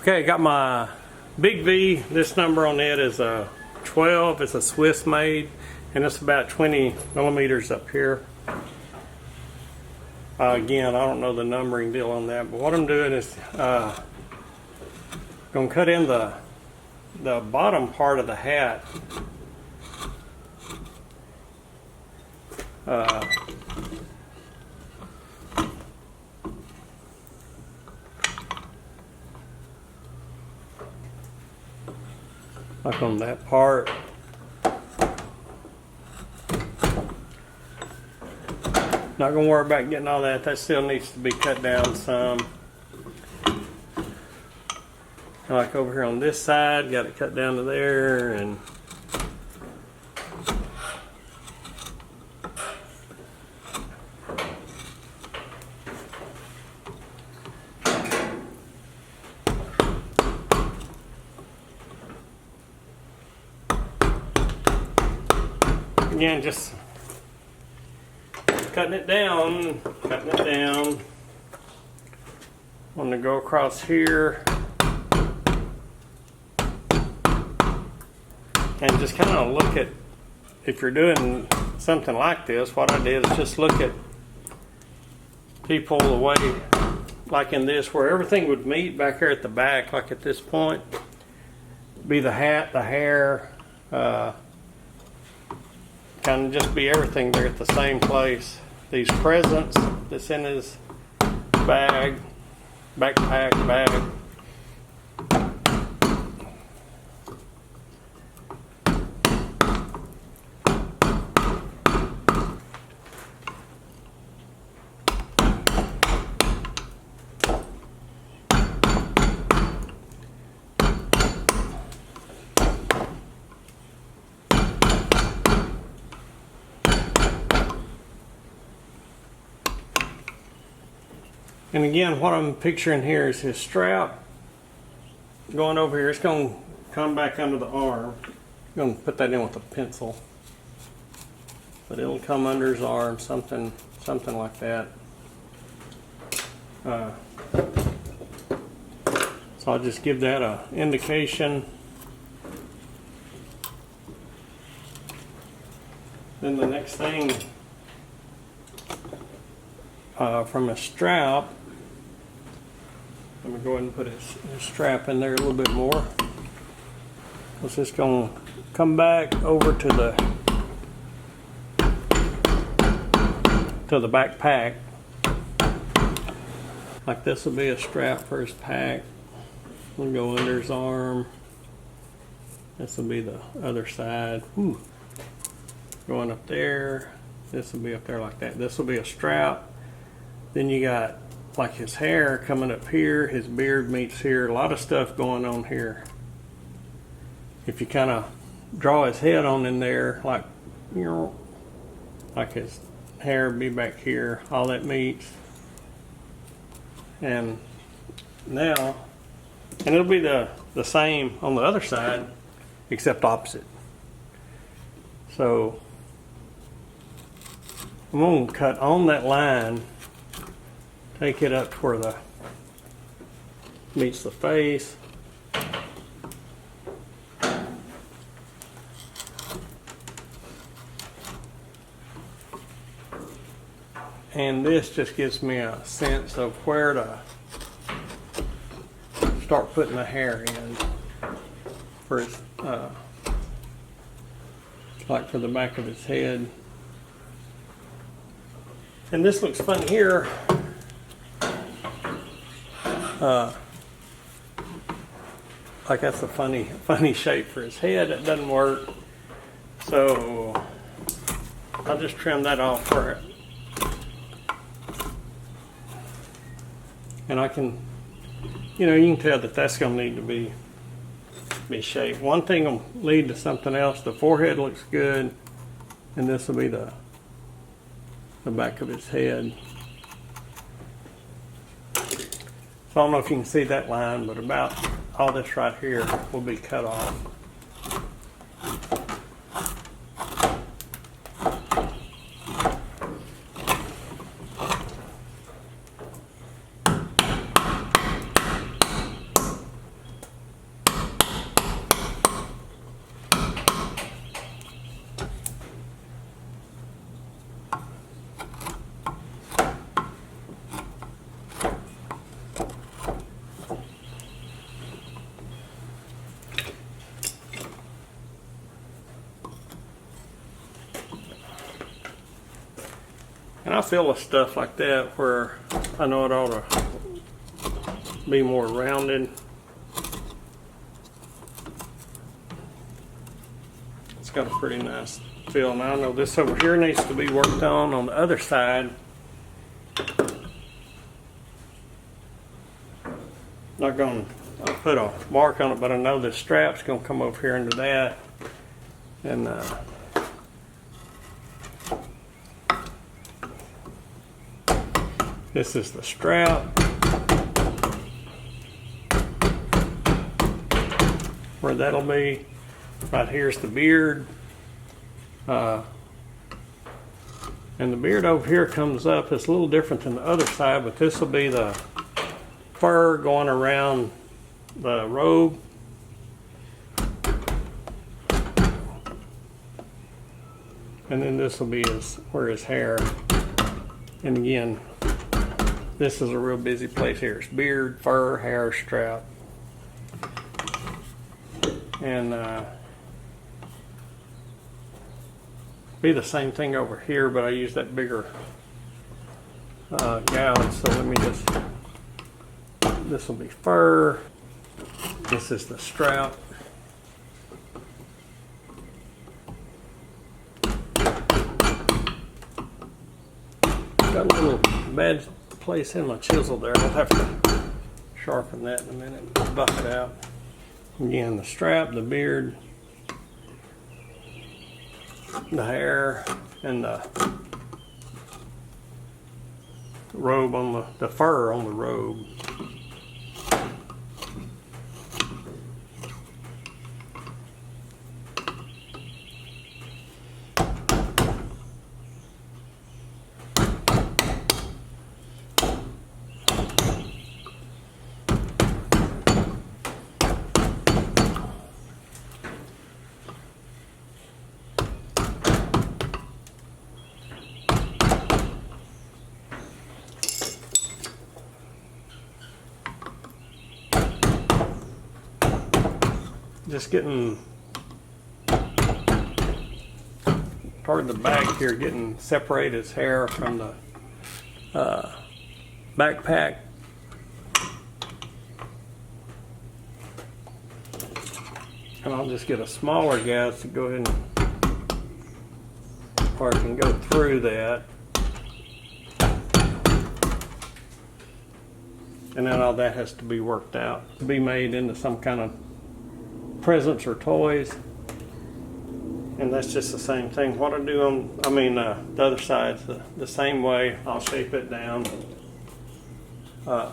Okay, got my Big V. This number on it is a 12. It's a Swiss made, and it's about 20 millimeters up here. Again, I don't know the numbering deal on that, but what I'm doing is going to cut in the bottom part of the hat. Like on that part. Not gonna worry about getting all that. That still needs to be cut down some. Like over here on this side, got it cut down to there, and again, just cutting it down. I'm going to go across here and just kind of look at, if you're doing something like this, what I did is just look at people the way, like in this, where everything would meet back here at the back, like at this point, be the hat, the hair, kind of just be everything there at the same place. These presents that's in his bag, backpack, bag. And again, what I'm picturing here is his strap going over here. It's going to come back under the arm. I'm going to put that in with a pencil, but it'll come under his arm, something like that. So I'll just give that an indication. Then the next thing, from a strap, let me go ahead and put his strap in there a little bit more. It's just going to come back over to the backpack. Like this will be a strap for his pack. We'll go under his arm. This will be the other side. Ooh. Going up there. This will be up there like that. This will be a strap. Then you got like his hair coming up here, his beard meets here, a lot of stuff going on here. If you kind of draw his head on in there, like, you know, like his hair be back here, all that meets. And now, and it'll be the same on the other side, except opposite. So I'm going to cut on that line, take it up to where the meets the face. And this just gives me a sense of where to start putting the hair in for his, like for the back of his head. And this looks fun here. Like that's a funny shape for his head. It doesn't work. So I'll just trim that off for it. And I can, you know, you can tell that that's going to need to be shaped. One thing will lead to something else. The forehead looks good, and this will be the back of his head. So I don't know if you can see that line, but about all this right here will be cut off. I feel with stuff like that where I know it ought to be more rounded. It's got a pretty nice feel. Now I know this over here needs to be worked on the other side. Not going to put a mark on it, but I know this strap's going to come over here into that. And this is the strap. Where that'll be. Right here's the beard. And the beard over here comes up. It's a little different than the other side, but this will be the fur going around the robe. And then this will be where his hair. And again, this is a real busy place here. It's beard, fur, hair, strap. And be the same thing over here, but I use that bigger gouge. So let me just, this will be fur. This is the strap. Got a little bad place in my chisel there. I'll have to sharpen that in a minute, buff it out. Again, the strap, the beard, the hair, and the robe on the fur on the robe. Just getting part of the back here, getting separate his hair from the backpack. And I'll just get a smaller gouge to go ahead and, or I can go through that. And then all that has to be worked out to be made into some kind of presents or toys. And that's just the same thing. What I do on, the other side's the same way. I'll shape it down. Gonna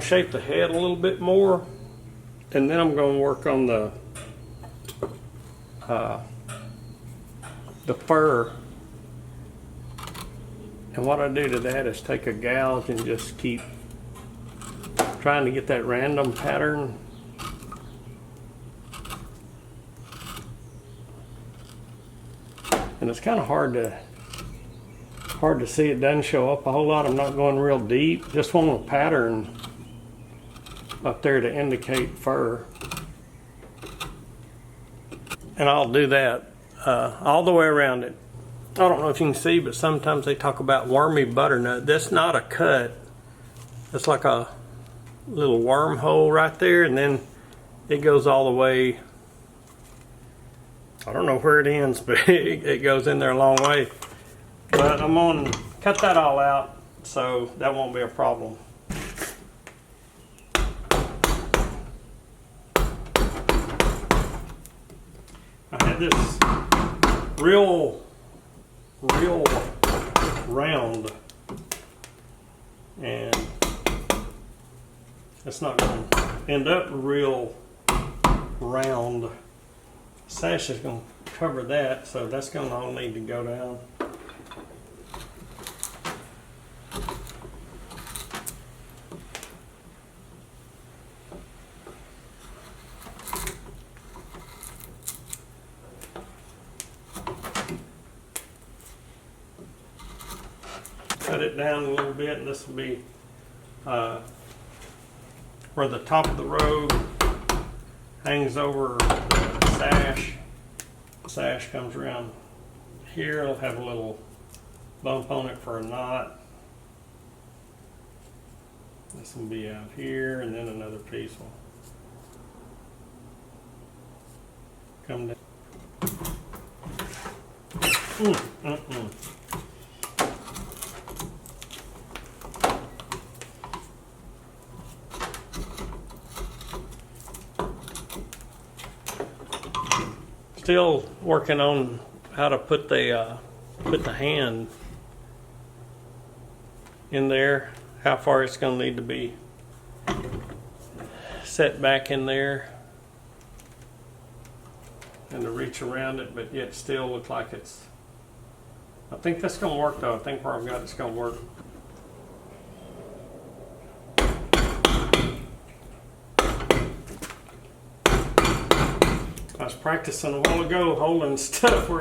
shape the head a little bit more, and then I'm gonna work on the fur. And what I do to that is take a gouge and just keep trying to get that random pattern. And it's kind of hard to see. It doesn't show up a whole lot. I'm not going real deep. Just want a pattern up there to indicate fur. And I'll do that all the way around it. I don't know if you can see, but sometimes they talk about wormy butternut. That's not a cut. It's like a little wormhole right there, and then it goes all the way. I don't know where it ends, but it goes in there a long way. But I'm going to cut that all out, so that won't be a problem. I had this real round, and it's not going to end up real round. Sash is going to cover that, so that's going to all need to go down. Cut it down a little bit, and this will be where the top of the robe hangs over the sash. The sash comes around here. It'll have a little bump on it for a knot. This will be out here, and then another piece will come down. Still working on how to put the hand in there, how far it's going to need to be set back in there, and to reach around it, but yet still look like it's. I think that's going to work though. I think where I've got it's going to work. I was practicing a while ago holding stuff where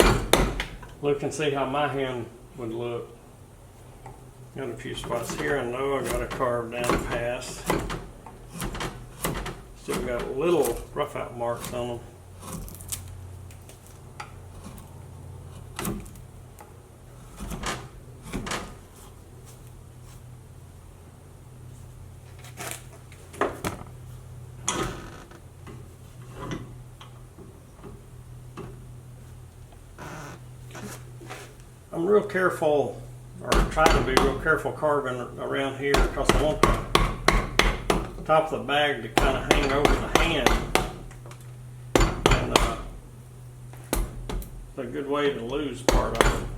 look and see how my hand would look. Got a few spots here. I know I got a carve down past. Still got little rough out marks on them. I'm real careful, or try to be real careful carving around here because I want the top of the bag to kind of hang over the hand. And it's a good way to lose part of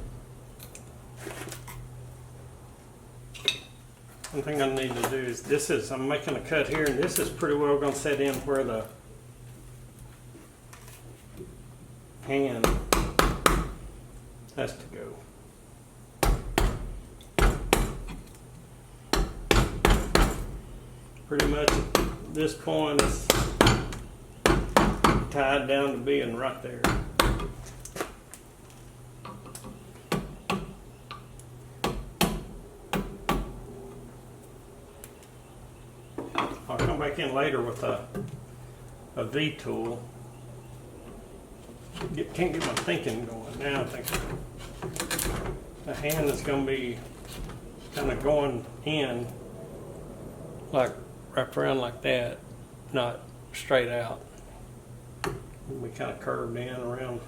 it. One thing I need to do is I'm making a cut here, and this is pretty well going to set in where the hand has to go. Pretty much at this point it's tied down to being right there. I'll come back in later with a V tool. Can't get my thinking going now. I think the hand is going to be kind of going in like wrapped around like that, not straight out. We kind of curved in around.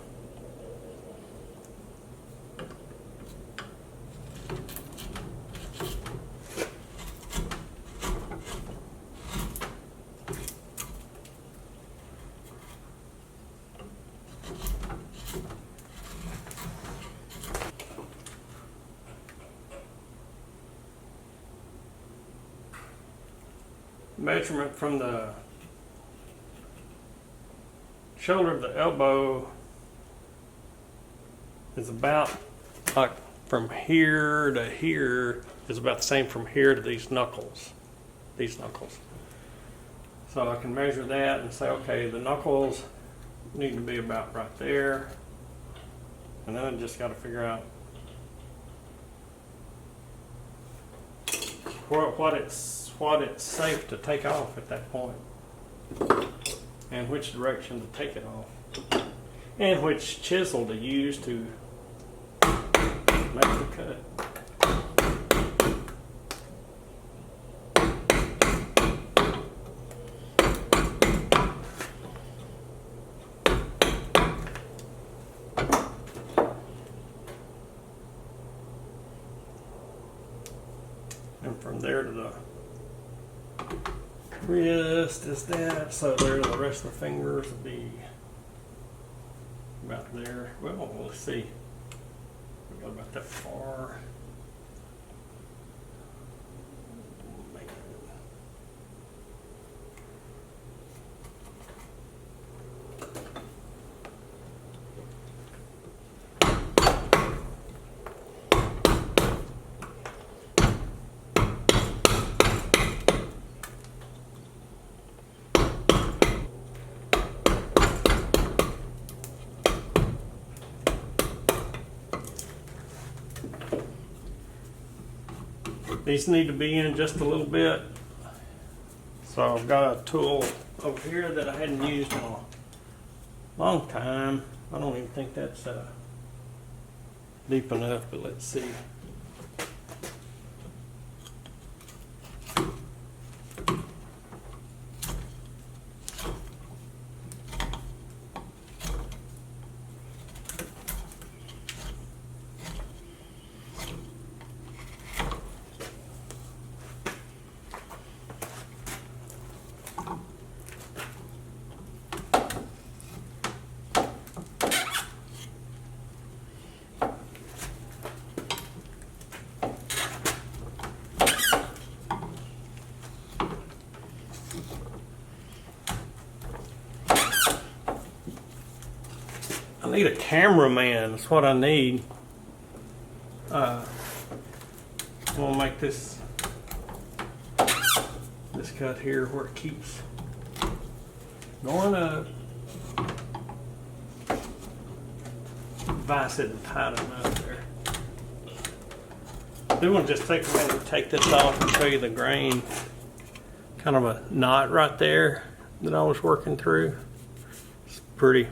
Measurement from the shoulder of the elbow is about like from here to here is about the same from here to these knuckles. So I can measure that and say, okay, the knuckles need to be about right there. And then I just got to figure out what it's safe to take off at that point, and which direction to take it off, and which chisel to use to make the cut. And from there to the wrist is that, so there the rest of the fingers will be about there. Well, let's see. We got about that far. Man. These need to be in just a little bit. So I've got a tool over here that I hadn't used in a long time. I don't even think that's deep enough, but let's see. need a cameraman. That's what I need. I'm gonna make this cut here where it keeps going up. Vise isn't tight enough there. I do want to just take a minute to take this off and show you the grain. Kind of a knot right there that I was working through. It's pretty